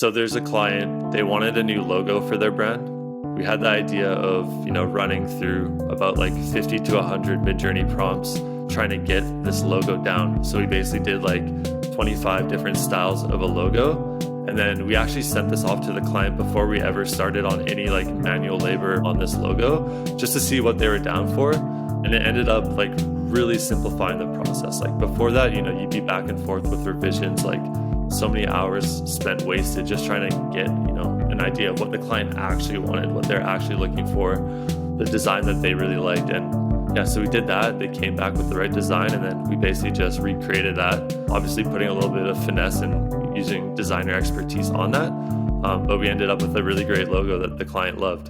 So there's a client, they wanted a new logo for their brand. We had the idea of, running through about like 50 to 100 MidJourney prompts, trying to get this logo down. So we basically did like 25 different styles of a logo. And then we actually sent this off to the client before we ever started on any like manual labor on this logo, just to see what they were down for. And it ended up like really simplifying the process. Like before that, you'd be back and forth with revisions, like so many hours spent wasted just trying to get, an idea of what the client actually wanted, what they're actually looking for, the design that they really liked. And yeah, so we did that. They came back with the right design, and then we basically just recreated that, obviously putting a little bit of finesse and using designer expertise on that. But we ended up with a really great logo that the client loved.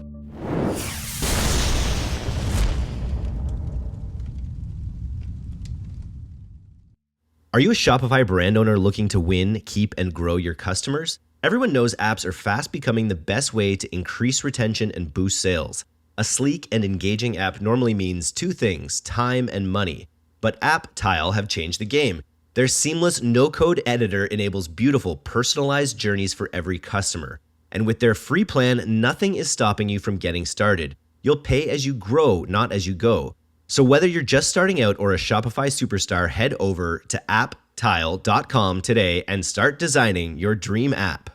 Are you a Shopify brand owner looking to win, keep, and grow your customers? Everyone knows apps are fast becoming the best way to increase retention and boost sales. A sleek and engaging app normally means two things, time and money. But AppTile have changed the game. Their seamless no-code editor enables beautiful, personalized journeys for every customer. And with their free plan, nothing is stopping you from getting started. You'll pay as you grow, not as you go. So whether you're just starting out or a Shopify superstar, head over to apptile.com today and start designing your dream app.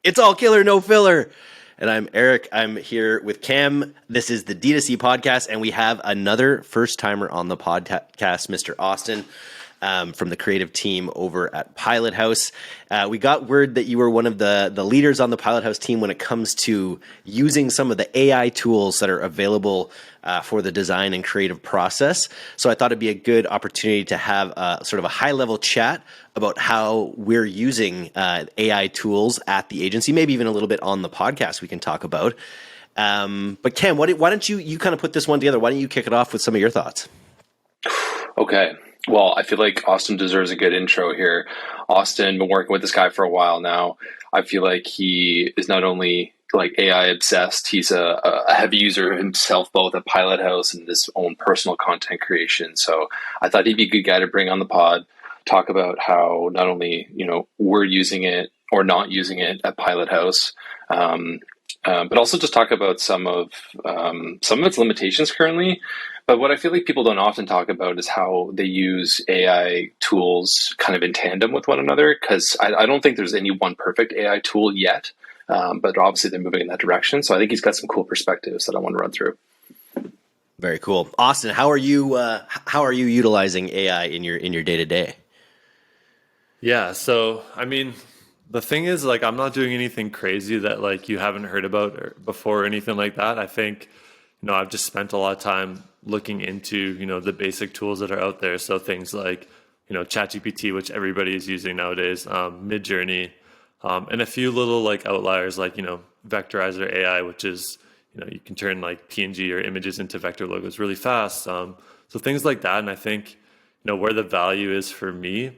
It's all killer, no filler. And I'm Eric. I'm here with Cam. This is the D2C podcast, and we have another first-timer on the podcast, Mr. Austin, from the creative team over at Pilothouse. We got word that you were one of the leaders on the Pilothouse team when it comes to using some of the AI tools that are available for the design and creative process. So I thought it'd be a good opportunity to have sort of a high-level chat about how we're using AI tools at the agency, maybe even a little bit on the podcast we can talk about. But Cam, why don't you kind of put this one together? Why don't you kick it off with some of your thoughts? Okay. Well, I feel like Austin deserves a good intro here. Austin, been working with this guy for a while now. I feel like he is not only like AI obsessed, he's a heavy user himself, both at Pilothouse and his own personal content creation. So I thought he'd be a good guy to bring on the pod, talk about how not only, we're using it or not using it at Pilothouse, but also just talk about some of its limitations currently. But what I feel like people don't often talk about is how they use AI tools kind of in tandem with one another, because I don't think there's any one perfect AI tool yet, but obviously they're moving in that direction. So I think he's got some cool perspectives that I want to run through. Very cool. Austin, how are you utilizing AI in your day-to-day? Yeah, so I mean, the thing is, like, I'm not doing anything crazy that like you haven't heard about before or anything like that. I think, I've just spent a lot of time looking into, the basic tools that are out there. So things like, ChatGPT, which everybody is using nowadays, MidJourney, and a few little like outliers like, Vectorizer AI, which is, you can turn like PNG or images into vector logos really fast. So things like that. And I think, where the value is for me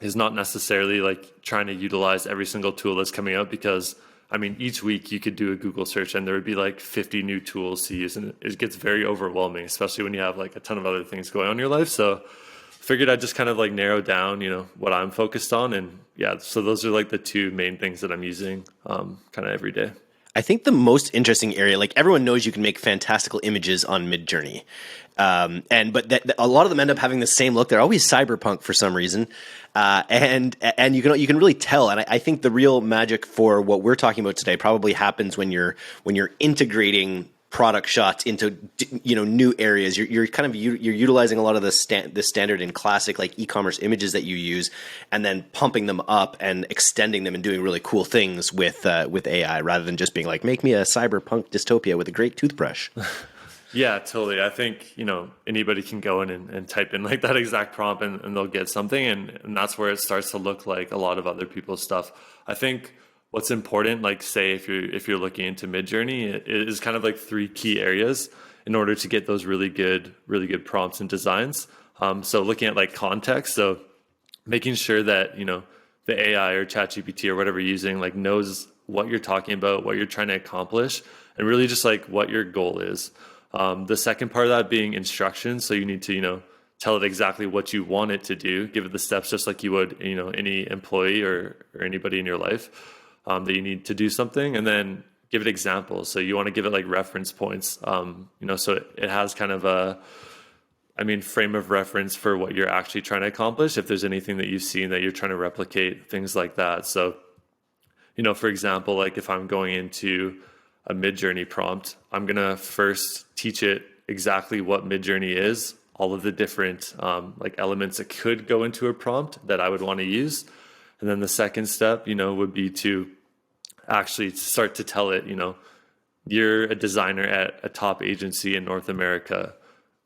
is not necessarily like trying to utilize every single tool that's coming out, because I mean, each week you could do a Google search and there would be like 50 new tools to use, and it gets very overwhelming, especially when you have like a ton of other things going on in your life. So figured I'd just kind of like narrow down, what I'm focused on. And yeah, so those are like the two main things that I'm using kind of every day. I think the most interesting area, like everyone knows you can make fantastical images on MidJourney. But a lot of them end up having the same look. They're always cyberpunk for some reason. And you can really tell. And I think the real magic for what we're talking about today probably happens when you're integrating product shots into new areas. You're utilizing a lot of the standard and classic like e-commerce images that you use, and then pumping them up and extending them and doing really cool things with AI, rather than just being like, make me a cyberpunk dystopia with a great toothbrush. Yeah, totally. I think, anybody can go in and type in like that exact prompt and they'll get something. And that's where it starts to look like a lot of other people's stuff. I think what's important, like say if you're looking into MidJourney, it is kind of like three key areas in order to get those really good prompts and designs. So looking at like context, so making sure that, the AI or ChatGPT or whatever you're using like knows what you're talking about, what you're trying to accomplish, and really just like what your goal is. The second part of that being instructions. So you need to, tell it exactly what you want it to do, give it the steps just like you would, any employee or anybody in your life. that you need to do something, and then give it examples. So you want to give it like reference points, so it has kind of a, frame of reference for what you're actually trying to accomplish. If there's anything that you've seen that you're trying to replicate, things like that. So, for example, like if I'm going into a MidJourney prompt, I'm going to first teach it exactly what MidJourney is, all of the different like elements that could go into a prompt that I would want to use. And then the second step, would be to actually start to tell it, you're a designer at a top agency in North America.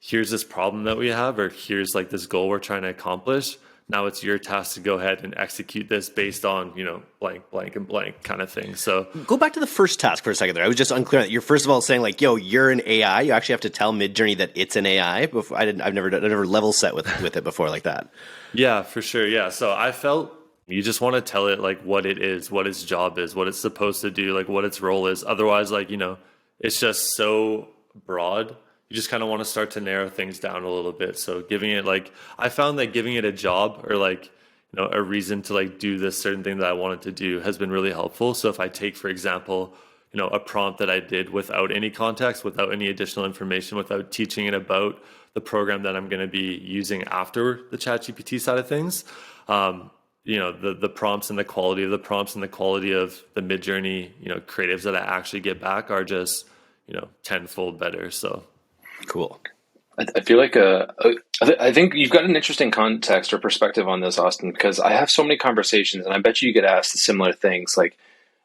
Here's this problem that we have, or here's like this goal we're trying to accomplish. Now it's your task to go ahead and execute this based on, blank, blank, and blank kind of thing. So go back to the first task for a second there. I was just unclear that you're first of all saying like, yo, you're an AI. You actually have to tell MidJourney that it's an AI. I've never level set with it before like that. Yeah, for sure. Yeah. So I felt you just want to tell it like what it is, what its job is, what it's supposed to do, like what its role is. Otherwise, like, it's just so broad. You just kind of want to start to narrow things down a little bit. So giving it like, I found that giving it a job or like, a reason to like do this certain thing that I wanted to do has been really helpful. So if I take, for example, a prompt that I did without any context, without any additional information, without teaching it about the program that I'm going to be using after the ChatGPT side of things, the prompts and the quality of the prompts and the quality of the MidJourney, creatives that I actually get back are just, tenfold better. So. Cool. I feel like I think you've got an interesting context or perspective on this, Austin, because I have so many conversations, and I bet you get asked similar things. Like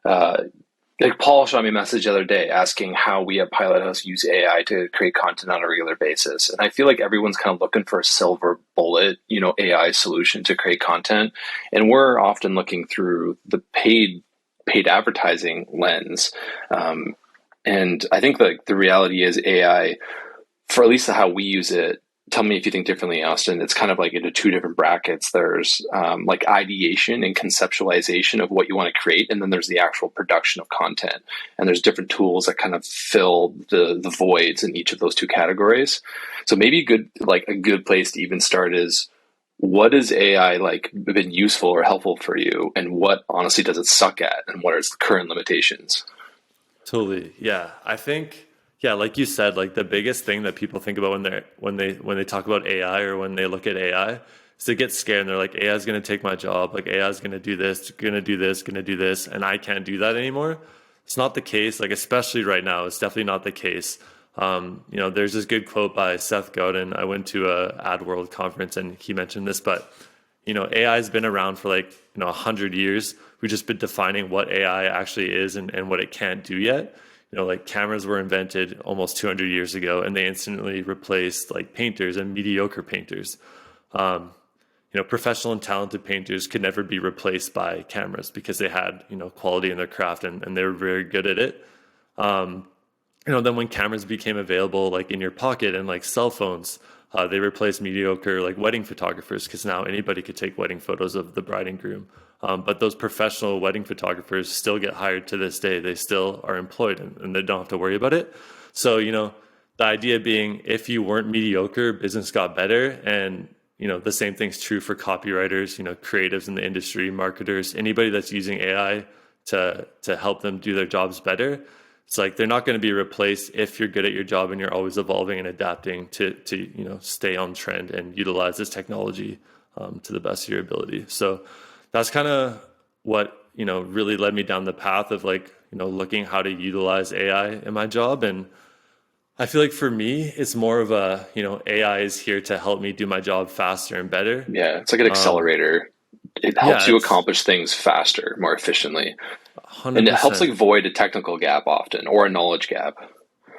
Paul shot me a message the other day asking how we at Pilothouse use AI to create content on a regular basis, and I feel like everyone's kind of looking for a silver bullet, AI solution to create content, and we're often looking through the paid advertising lens, and I think like the reality is AI. For at least how we use it, tell me if you think differently, Austin. It's kind of like into two different brackets. There's like ideation and conceptualization of what you want to create, and then there's the actual production of content. And there's different tools that kind of fill the voids in each of those two categories. So maybe a good place to even start is, what has AI like been useful or helpful for you, and what honestly does it suck at, and what are its current limitations? Totally, yeah. I think. Yeah, like you said, like the biggest thing that people think about when they talk about AI or when they look at AI is they get scared and they're like, AI is going to take my job, like AI is going to do this, going to do this, going to do this, and I can't do that anymore. It's not the case, like especially right now, it's definitely not the case. There's this good quote by Seth Godin. I went to a AdWorld conference and he mentioned this, but AI has been around for like 100 years. We've just been defining what AI actually is and what it can't do yet. Like cameras were invented almost 200 years ago, and they instantly replaced like painters and mediocre painters. Professional and talented painters could never be replaced by cameras because they had, quality in their craft and they were very good at it. Then when cameras became available, like in your pocket and like cell phones, they replaced mediocre like wedding photographers because now anybody could take wedding photos of the bride and groom. But those professional wedding photographers still get hired to this day. They still are employed and they don't have to worry about it. So, the idea being if you weren't mediocre, business got better. And, the same thing's true for copywriters, creatives in the industry, marketers, anybody that's using AI to help them do their jobs better. It's like they're not going to be replaced if you're good at your job and you're always evolving and adapting to stay on trend and utilize this technology to the best of your ability. So that's kind of what really led me down the path of like looking how to utilize AI in my job. And I feel like for me, it's more of a AI is here to help me do my job faster and better. Yeah, it's like an accelerator. It helps you accomplish things faster, more efficiently. 100%. And it helps like void a technical gap often, or a knowledge gap.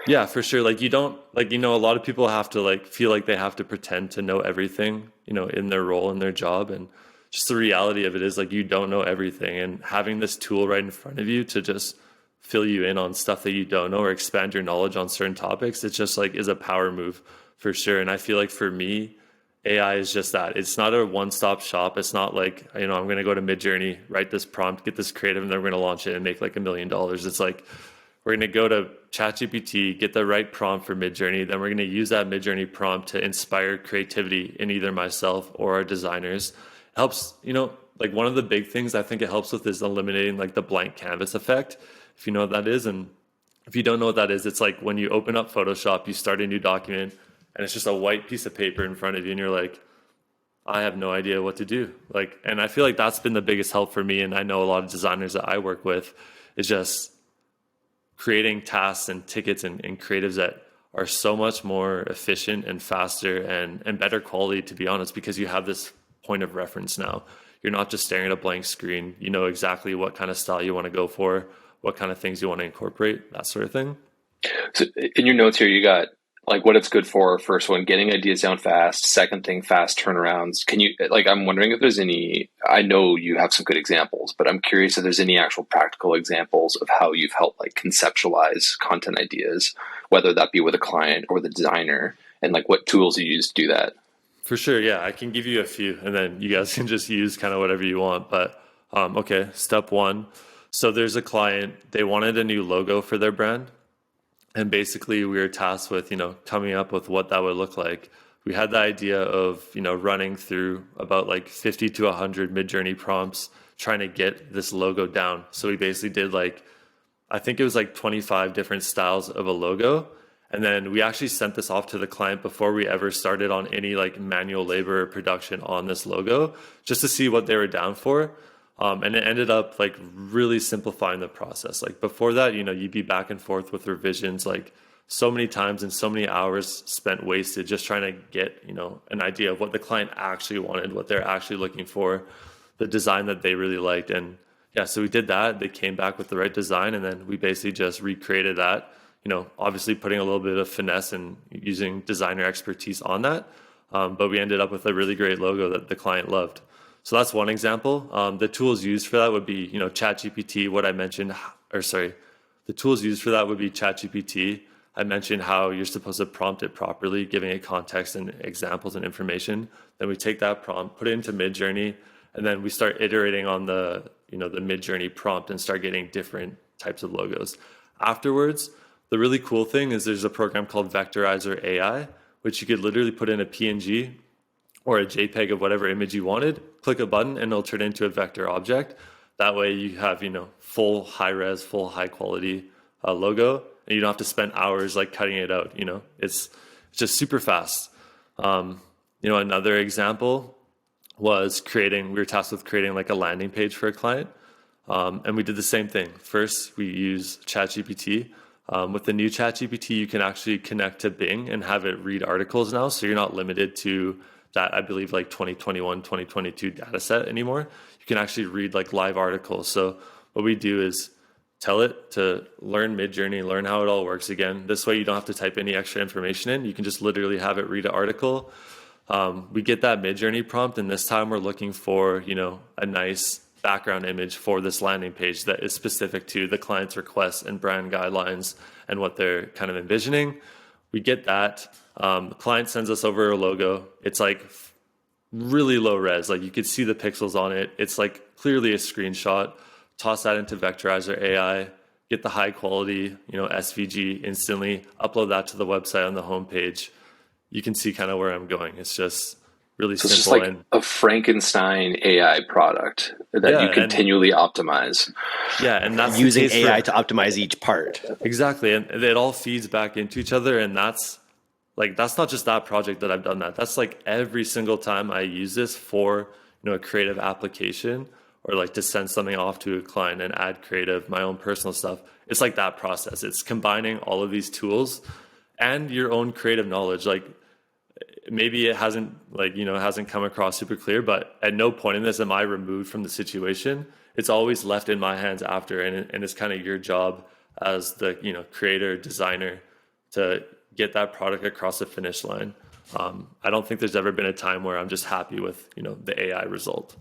Yeah, for sure. Like you don't a lot of people have to like feel like they have to pretend to know everything, in their role, in their job. And just the reality of it is like, you don't know everything, and having this tool right in front of you to just fill you in on stuff that you don't know or expand your knowledge on certain topics, it's just like is a power move for sure. And I feel like for me, AI is just that. It's not a one-stop shop. It's not like, I'm going to go to MidJourney, write this prompt, get this creative, and then we're going to launch it and make like $1 million. It's like, we're going to go to ChatGPT, get the right prompt for MidJourney. Then we're going to use that MidJourney prompt to inspire creativity in either myself or our designers. It helps, like one of the big things I think it helps with is eliminating like the blank canvas effect, if you know what that is. And if you don't know what that is, it's like when you open up Photoshop, you start a new document, and it's just a white piece of paper in front of you, and you're like, I have no idea what to do. Like, and I feel like that's been the biggest help for me. And I know a lot of designers that I work with is just creating tasks and tickets and creatives that are so much more efficient and faster and better quality, to be honest, because you have this point of reference now. You're not just staring at a blank screen. You know exactly what kind of style you want to go for, what kind of things you want to incorporate, that sort of thing. So in your notes here, you got like what it's good for. First one, getting ideas down fast. Second thing, fast turnarounds. Can you, like, I'm wondering if there's any, I know you have some good examples, but I'm curious if there's any actual practical examples of how you've helped like conceptualize content ideas, whether that be with a client or the designer, and like what tools you use to do that. For sure, yeah. I can give you a few, and then you guys can just use kind of whatever you want. But okay, step one. So there's a client, they wanted a new logo for their brand. And basically we were tasked with, coming up with what that would look like. We had the idea of, running through about like 50 to 100 MidJourney prompts, trying to get this logo down. So we basically did I think it was like 25 different styles of a logo. And then we actually sent this off to the client before we ever started on any like manual labor or production on this logo, just to see what they were down for. And it ended up like really simplifying the process. Like before that, you'd be back and forth with revisions like so many times and so many hours spent wasted just trying to get, an idea of what the client actually wanted, what they're actually looking for, the design that they really liked. And yeah, so we did that. They came back with the right design, and then we basically just recreated that, obviously putting a little bit of finesse and using designer expertise on that. But we ended up with a really great logo that the client loved. So that's one example. The tools used for that would be, ChatGPT, what I mentioned, the tools used for that would be ChatGPT. I mentioned how you're supposed to prompt it properly, giving it context and examples and information. Then we take that prompt, put it into MidJourney, and then we start iterating on the MidJourney prompt and start getting different types of logos. Afterwards, the really cool thing is there's a program called Vectorizer AI, which you could literally put in a PNG or a JPEG of whatever image you wanted, click a button, and it'll turn it into a vector object. That way you have, full high res, full high quality logo, and you don't have to spend hours like cutting it out. It's just super fast. Another example was we were tasked with creating like a landing page for a client. And we did the same thing. First, we use ChatGPT. With the new ChatGPT, you can actually connect to Bing and have it read articles now. So you're not limited to that, I believe, like 2021, 2022 data set anymore. You can actually read like live articles. So what we do is tell it to learn MidJourney, learn how it all works again. This way you don't have to type any extra information in. You can just literally have it read an article. We get that MidJourney prompt, and this time we're looking for, a nice background image for this landing page that is specific to the client's requests and brand guidelines and what they're kind of envisioning. We get that. The client sends us over a logo. It's like really low res. Like you could see the pixels on it. It's like clearly a screenshot. Toss that into Vectorizer AI, get the high quality, SVG instantly, upload that to the website on the homepage. You can see kind of where I'm going. It's just really simple. It's just like a Frankenstein AI product that you continually optimize. Yeah, and that's using AI to optimize each part. Exactly, and it all feeds back into each other, and that's not just that project that I've done that. That's like every single time I use this for a creative application or like to send something off to a client and add creative, my own personal stuff. It's like that process. It's combining all of these tools and your own creative knowledge. Like maybe it hasn't hasn't come across super clear, but at no point in this am I removed from the situation. It's always left in my hands after, and it's kind of your job as the creator, designer to get that product across the finish line. I don't think there's ever been a time where I'm just happy with the AI result.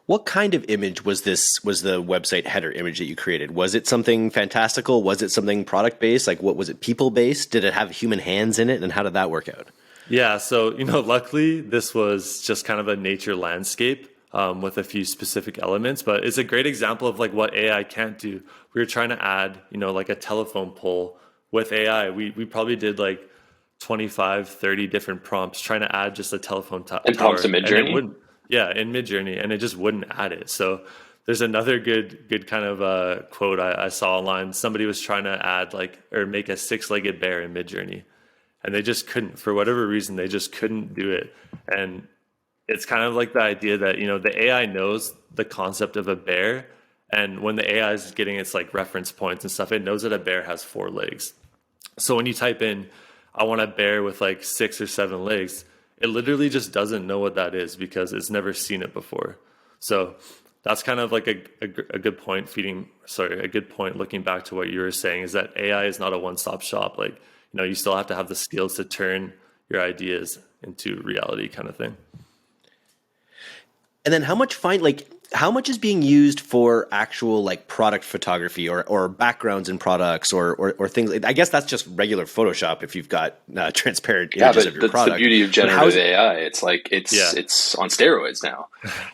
What kind of image was the website header image that you created? Was it something fantastical? Was it something product based? Like what was it, people based? Did it have human hands in it? And how did that work out? Yeah, so luckily this was just kind of a nature landscape with a few specific elements, but it's a great example of like what AI can't do. We were trying to add like a telephone pole with AI. We probably did like 25, 30 different prompts trying to add just a telephone tower. And prompts to MidJourney? Yeah, in MidJourney, and it just wouldn't add it. So there's another good kind of quote I saw online. Somebody was trying to add like or make a six-legged bear in MidJourney, and they just couldn't for whatever reason. They just couldn't do it, and it's kind of like the idea that the AI knows the concept of a bear, and when the AI is getting its like reference points and stuff, it knows that a bear has four legs. So when you type in, I want a bear with like 6 or 7 legs, it literally just doesn't know what that is because it's never seen it before. So that's kind of like a good point a good point looking back to what you were saying is that AI is not a one-stop shop. Like, you still have to have the skills to turn your ideas into reality kind of thing. And then how much is being used for actual like product photography or backgrounds in products or things? I guess that's just regular Photoshop if you've got transparent images of your product. That's the beauty of generative AI. It's like it's on steroids now.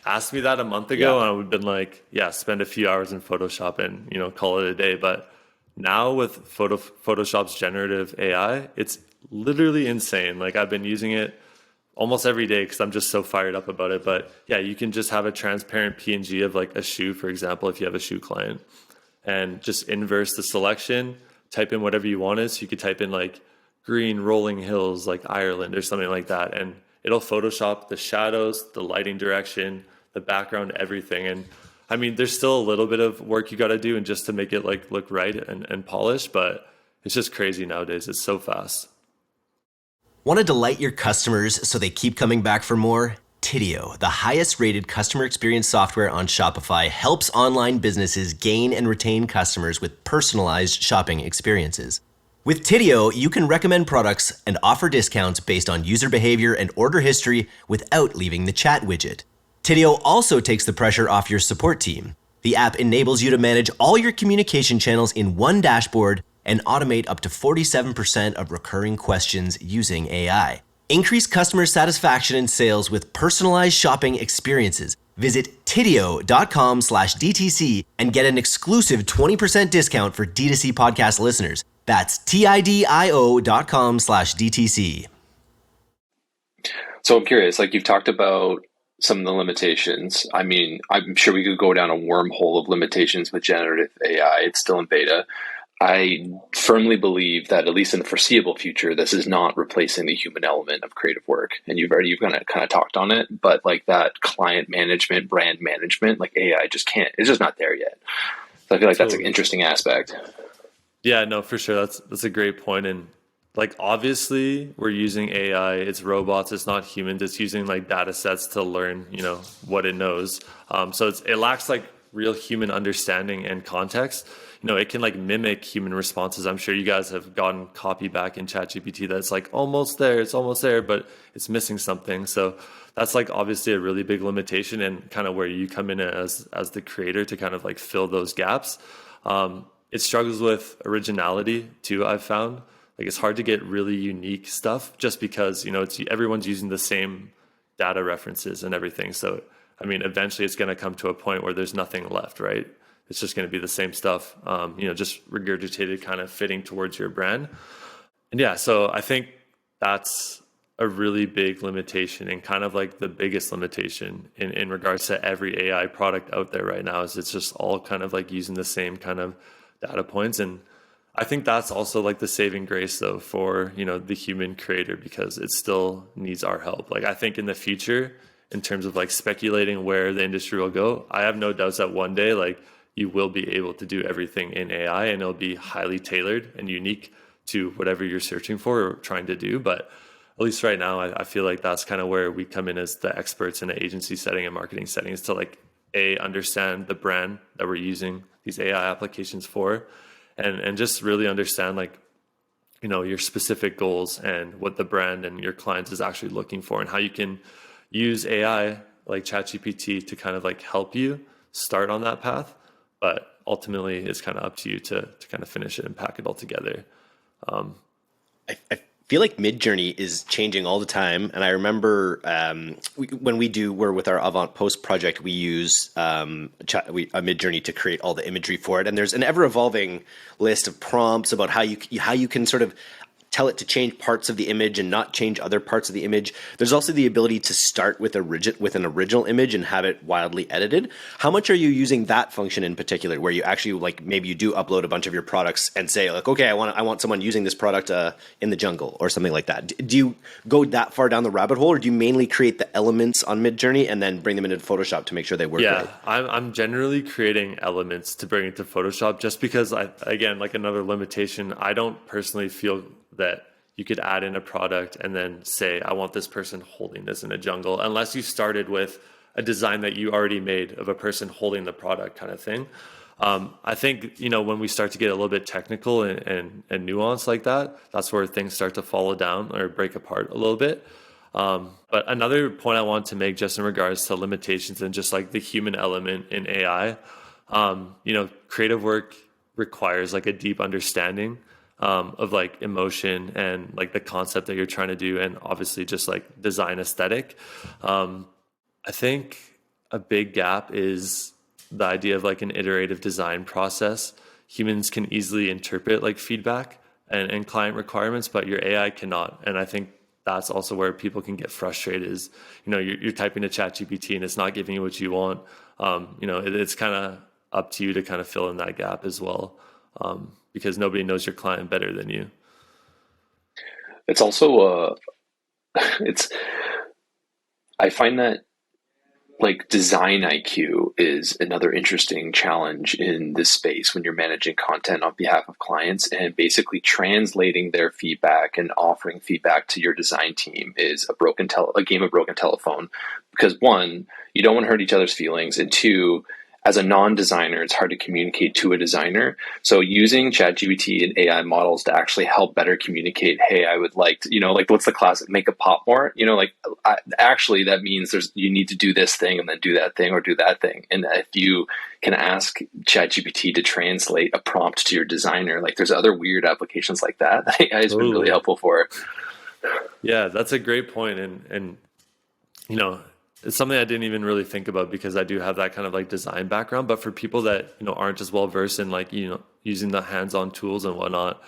Asked me that a month ago, and I would have been like, yeah, spend a few hours in Photoshop and call it a day. But now with Photoshop's generative AI, it's literally insane. Like I've been using it almost every day because I'm just so fired up about it. But yeah, you can just have a transparent PNG of like a shoe, for example, if you have a shoe client, and just inverse the selection, type in whatever you wanted. So you could type in like green rolling hills, like Ireland or something like that. And it'll Photoshop the shadows, the lighting direction, the background, everything. And I mean, there's still a little bit of work you got to do and just to make it like look right and polished, but it's just crazy nowadays. It's so fast. Want to delight your customers so they keep coming back for more? Tidio, the highest rated customer experience software on Shopify, helps online businesses gain and retain customers with personalized shopping experiences. With Tidio, you can recommend products and offer discounts based on user behavior and order history without leaving the chat widget. Tidio also takes the pressure off your support team. The app enables you to manage all your communication channels in one dashboard and automate up to 47% of recurring questions using AI. Increase customer satisfaction and sales with personalized shopping experiences. Visit tidio.com/DTC and get an exclusive 20% discount for D2C podcast listeners. That's tidio.com/DTC. So I'm curious, like you've talked about some of the limitations. I mean, I'm sure we could go down a wormhole of limitations with generative AI. It's still in beta. I firmly believe that at least in the foreseeable future, this is not replacing the human element of creative work. And you've kind of talked on it, but like that client management, brand management, like AI just can't. It's just not there yet. So I feel like that's an interesting aspect. Yeah, no, for sure. That's a great point. And like obviously we're using AI, it's robots, it's not humans, it's using like data sets to learn, what it knows. So it lacks like real human understanding and context. It can like mimic human responses. I'm sure you guys have gotten copy back in ChatGPT that's like it's almost there, but it's missing something. So that's like obviously a really big limitation and kind of where you come in as the creator to kind of like fill those gaps. It struggles with originality too, I've found. Like it's hard to get really unique stuff just because, everyone's using the same data references and everything. So, I mean, eventually it's going to come to a point where there's nothing left, right? It's just going to be the same stuff, just regurgitated, kind of fitting towards your brand. And yeah, so I think that's a really big limitation and kind of like the biggest limitation in regards to every AI product out there right now is it's just all kind of like using the same kind of data points. And I think that's also like the saving grace though for, the human creator because it still needs our help. Like I think in the future, in terms of like speculating where the industry will go, I have no doubts that one day, like, you will be able to do everything in AI and it'll be highly tailored and unique to whatever you're searching for or trying to do. But at least right now, I feel like that's kind of where we come in as the experts in an agency setting and marketing settings to like, understand the brand that we're using these AI applications for and just really understand like, your specific goals and what the brand and your clients is actually looking for and how you can use AI like ChatGPT to kind of like help you start on that path. But ultimately, it's kind of up to you to kind of finish it and pack it all together. I feel like MidJourney is changing all the time. And I remember when we're with our Avant Post project, we use a MidJourney to create all the imagery for it. And there's an ever-evolving list of prompts about how you can sort of tell it to change parts of the image and not change other parts of the image. There's also the ability to start with an original image and have it wildly edited. How much are you using that function in particular, where you actually like maybe you do upload a bunch of your products and say like, okay, I want someone using this product in the jungle or something like that? Do you go that far down the rabbit hole, or do you mainly create the elements on MidJourney and then bring them into Photoshop to make sure they work right? I'm generally creating elements to bring into Photoshop, just because again, like another limitation, I don't personally feel that you could add in a product and then say, I want this person holding this in a jungle, unless you started with a design that you already made of a person holding the product kind of thing. I think, when we start to get a little bit technical and nuanced like that, that's where things start to fall down or break apart a little bit. But another point I want to make, just in regards to limitations and just like the human element in AI, creative work requires like a deep understanding of like emotion and like the concept that you're trying to do, and obviously just like design aesthetic. I think a big gap is the idea of like an iterative design process. Humans can easily interpret like feedback and client requirements, but your AI cannot. And I think that's also where people can get frustrated is, you're typing to ChatGPT and it's not giving you what you want. It's kind of up to you to kind of fill in that gap as well. Because nobody knows your client better than you. It's also I find that like design IQ is another interesting challenge in this space when you're managing content on behalf of clients, and basically translating their feedback and offering feedback to your design team is a game of broken telephone. Because one, you don't want to hurt each other's feelings, and two, as a non-designer, it's hard to communicate to a designer. So using ChatGPT and AI models to actually help better communicate, hey, I would like to, like what's the classic, make it pop more? Actually that means you need to do this thing and then do that thing or do that thing. And if you can ask ChatGPT to translate a prompt to your designer, like there's other weird applications like that AI has been really helpful for. Yeah, that's a great point. And it's something I didn't even really think about, because I do have that kind of like design background. But for people that, aren't as well versed in like, using the hands-on tools and whatnot,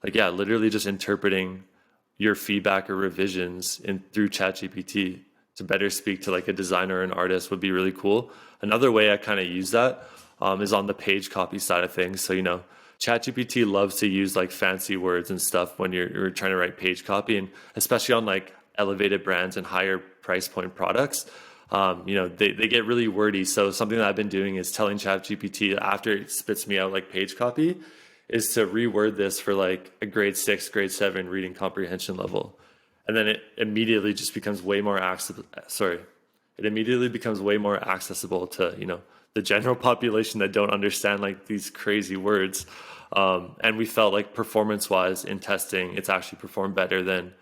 like, yeah, literally just interpreting your feedback or revisions through ChatGPT to better speak to like a designer or an artist would be really cool. Another way I kind of use that is on the page copy side of things. So, ChatGPT loves to use like fancy words and stuff when you're trying to write page copy, and especially on like elevated brands and higher price point products, they get really wordy. So something that I've been doing is telling ChatGPT, after it spits me out like page copy, is to reword this for like a grade 6, grade 7 reading comprehension level. And then it immediately just becomes way more accessible to, the general population that don't understand like these crazy words. And we felt like performance wise in testing, it's actually performed better than,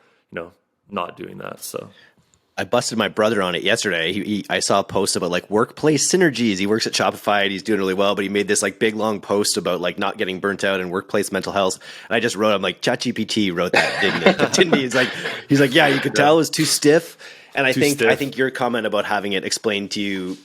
not doing that. So I busted my brother on it yesterday. I saw a post about like workplace synergies. He works at Shopify and he's doing really well, but he made this like big long post about like not getting burnt out and workplace mental health. And I just wrote, I'm like, ChatGPT wrote that, didn't it? Didn't he? He's like, yeah, you could tell it was too stiff. And I think your comment about having it explained to you,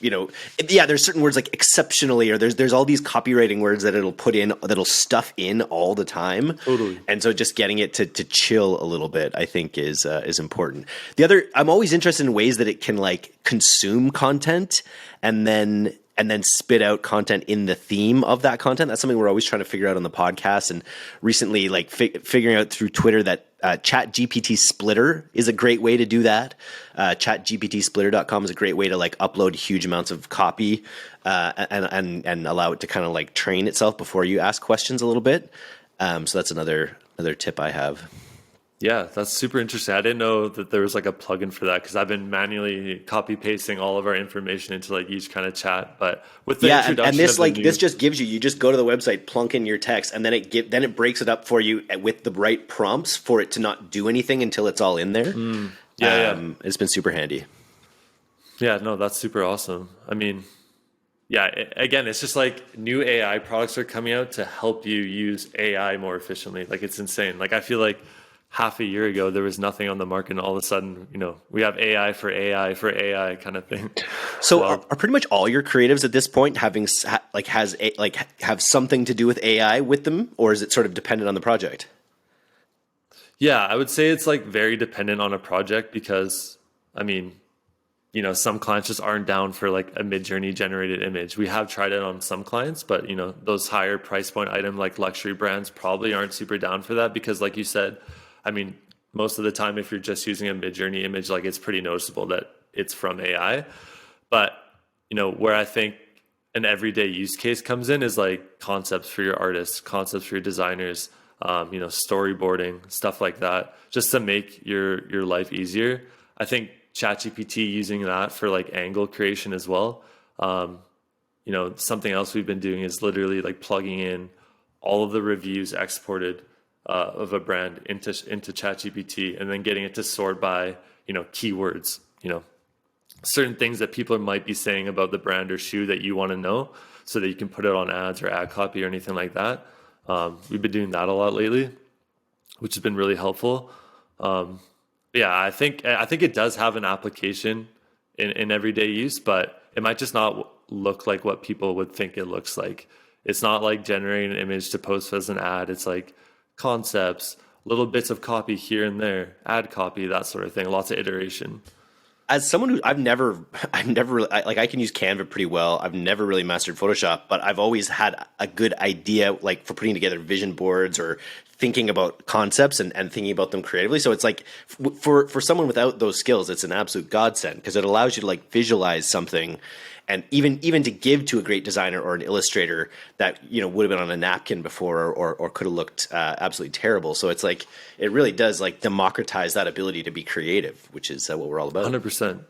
there's certain words like exceptionally, or there's all these copywriting words that it'll put in, that'll stuff in all the time. Totally. And so just getting it to chill a little bit, I think is important. I'm always interested in ways that it can like consume content and then spit out content in the theme of that content. That's something we're always trying to figure out on the podcast. And recently, like figuring out through Twitter that ChatGPT Splitter is a great way to do that. ChatGPTsplitter.com is a great way to like upload huge amounts of copy and allow it to kind of like train itself before you ask questions a little bit. So that's another tip I have. Yeah, that's super interesting. I didn't know that there was like a plugin for that, because I've been manually copy pasting all of our information into like each kind of chat. But with the introduction and this of this just gives you just go to the website, plunk in your text, and then it breaks it up for you with the right prompts for it to not do anything until it's all in there. It's been super handy. Yeah, no, that's super awesome. I mean, again, it's just like new AI products are coming out to help you use AI more efficiently. Like, it's insane. Like, I feel like half a year ago there was nothing on the market, and all of a sudden, we have AI for AI for AI kind of thing. So are pretty much all your creatives at this point have something to do with AI with them, or is it sort of dependent on the project? Yeah, I would say it's like very dependent on a project because, I mean, some clients just aren't down for like a mid-journey generated image. We have tried it on some clients, but those higher price point item like luxury brands probably aren't super down for that because like you said, I mean, most of the time if you're just using a mid-journey image, like it's pretty noticeable that it's from AI. But, where I think an everyday use case comes in is like concepts for your artists, concepts for your designers, storyboarding, stuff like that, just to make your life easier. I think ChatGPT using that for like angle creation as well. Something else we've been doing is literally like plugging in all of the reviews exported of a brand into ChatGPT and then getting it to sort by keywords, certain things that people might be saying about the brand or shoe that you want to know, so that you can put it on ads or ad copy or anything like that. We've been doing that a lot lately, which has been really helpful. Yeah, I think it does have an application in everyday use, but it might just not look like what people would think it looks like. It's not like generating an image to post as an ad. It's like concepts, little bits of copy here and there, ad copy, that sort of thing. Lots of iteration. As someone who I've never really, like I can use Canva pretty well. I've never really mastered Photoshop, but I've always had a good idea, like for putting together vision boards or thinking about concepts and thinking about them creatively. So it's like for someone without those skills, it's an absolute godsend because it allows you to like visualize something, and even to give to a great designer or an illustrator that would have been on a napkin before or could have looked absolutely terrible. So it's like it really does like democratize that ability to be creative, which is what we're all about. 100%.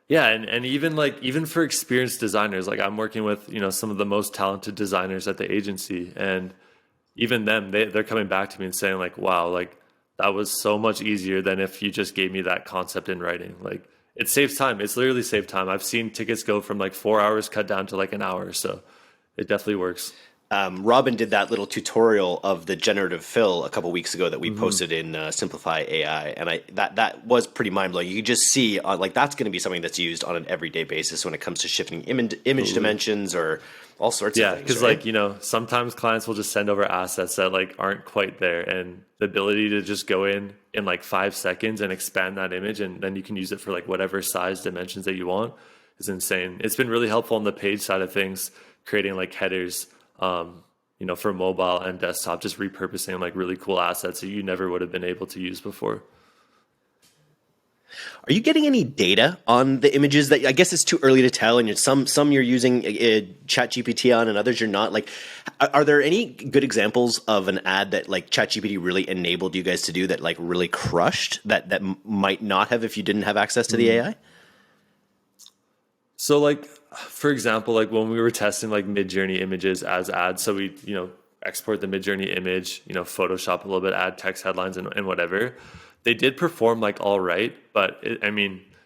Yeah, and even for experienced designers, like I'm working with some of the most talented designers at the agency, and even them, they're coming back to me and saying like, wow, like that was so much easier than if you just gave me that concept in writing. Like it saves time. It's literally saved time. I've seen tickets go from like 4 hours cut down to like an hour. So it definitely works. Robin did that little tutorial of the generative fill a couple weeks ago that we posted in Simplify AI, and that was pretty mind blowing. You could just see like that's going to be something that's used on an everyday basis when it comes to shifting image dimensions or all sorts of things. Yeah, because right? like sometimes clients will just send over assets that like aren't quite there, and the ability to just go in like 5 seconds and expand that image, and then you can use it for like whatever size dimensions that you want is insane. It's been really helpful on the page side of things, creating like headers. For mobile and desktop, just repurposing like really cool assets that you never would have been able to use before. Are you getting any data on the images that I guess it's too early to tell, and some you're using ChatGPT on, and others you're not? Like, are there any good examples of an ad that like ChatGPT really enabled you guys to do that like really crushed that might not have if you didn't have access to the AI? So like, for example, like when we were testing like MidJourney images as ads, so we, export the MidJourney image, Photoshop a little bit, add text headlines and whatever. They did perform like all right, but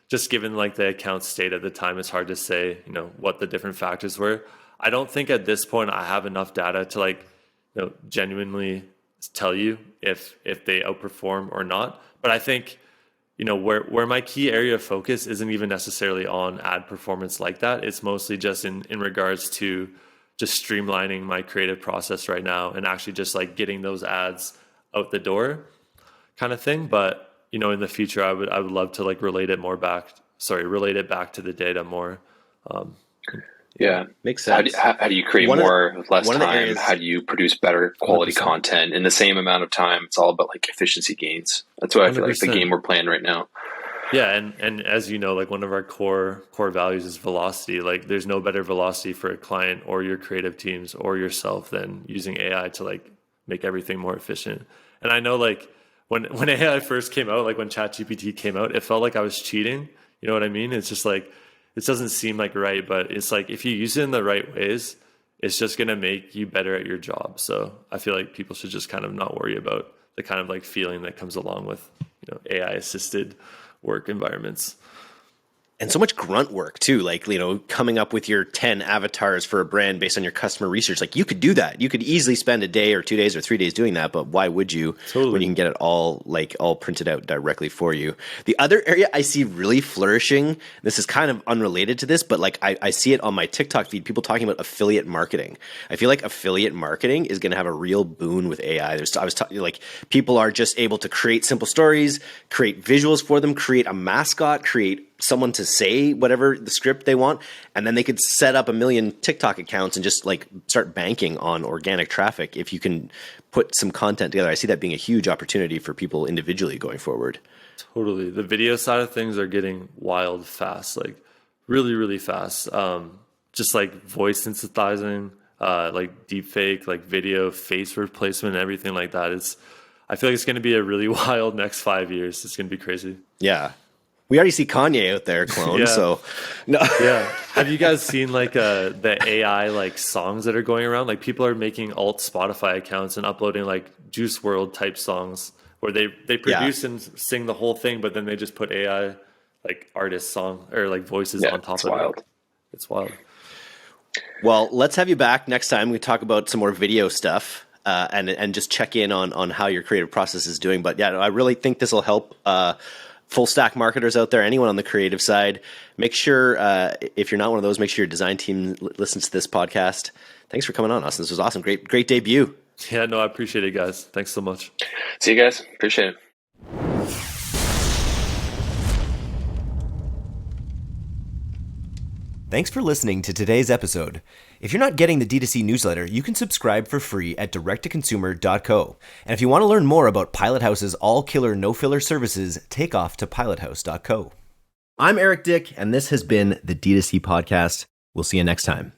just given like the account state at the time, it's hard to say, what the different factors were. I don't think at this point I have enough data to like, genuinely tell you if they outperform or not. But I think where my key area of focus isn't even necessarily on ad performance like that. It's mostly just in regards to just streamlining my creative process right now and actually just like getting those ads out the door kind of thing. But, in the future, I would love to like relate it back to the data more. Yeah, makes sense. How do you create more with less time? How do you produce better quality 100%. Content in the same amount of time? It's all about like efficiency gains. That's what I feel like the game we're playing right now. Yeah, and as you know, like one of our core values is velocity. Like there's no better velocity for a client or your creative teams or yourself than using AI to like make everything more efficient. And I know like when AI first came out, like when ChatGPT came out, it felt like I was cheating. You know what I mean? It's just like, it doesn't seem like right, but it's like if you use it in the right ways, it's just going to make you better at your job. So I feel like people should just kind of not worry about the kind of like feeling that comes along with AI assisted work environments. And so much grunt work too, like, coming up with your 10 avatars for a brand based on your customer research. Like, you could do that. You could easily spend a day or 2 days or 3 days doing that, but why would you when you can get it all printed out directly for you? The other area I see really flourishing, this is kind of unrelated to this, but like I see it on my TikTok feed, people talking about affiliate marketing. I feel like affiliate marketing is going to have a real boon with AI. People are just able to create simple stories, create visuals for them, create a mascot, create someone to say whatever the script they want, and then they could set up a million TikTok accounts and just like start banking on organic traffic if you can put some content together. I see that being a huge opportunity for people individually going forward. Totally. The video side of things are getting wild fast, like really, really fast. Just like voice synthesizing, like deep fake, like video face replacement, everything like that. I feel like it's going to be a really wild next 5 years. It's going to be crazy. Yeah. We already see Kanye out there, clone. Yeah. So, no. Yeah. Have you guys seen like the AI like songs that are going around? Like people are making alt Spotify accounts and uploading like Juice WRLD type songs where they produce and sing the whole thing, but then they just put AI like artist song or like voices on top of it. It's wild. Well, let's have you back next time. We talk about some more video stuff and just check in on how your creative process is doing. But yeah, I really think this will help full stack marketers out there, anyone on the creative side. Make sure, if you're not one of those, make sure your design team listens to this podcast. Thanks for coming on, Austin. This was awesome. Great debut. Yeah, no, I appreciate it, guys. Thanks so much. See you guys. Appreciate it. Thanks for listening to today's episode. If you're not getting the D2C newsletter, you can subscribe for free at directtoconsumer.co. And if you want to learn more about Pilothouse's all-killer, no-filler services, take off to pilothouse.co. I'm Eric Dick, and this has been the D2C Podcast. We'll see you next time.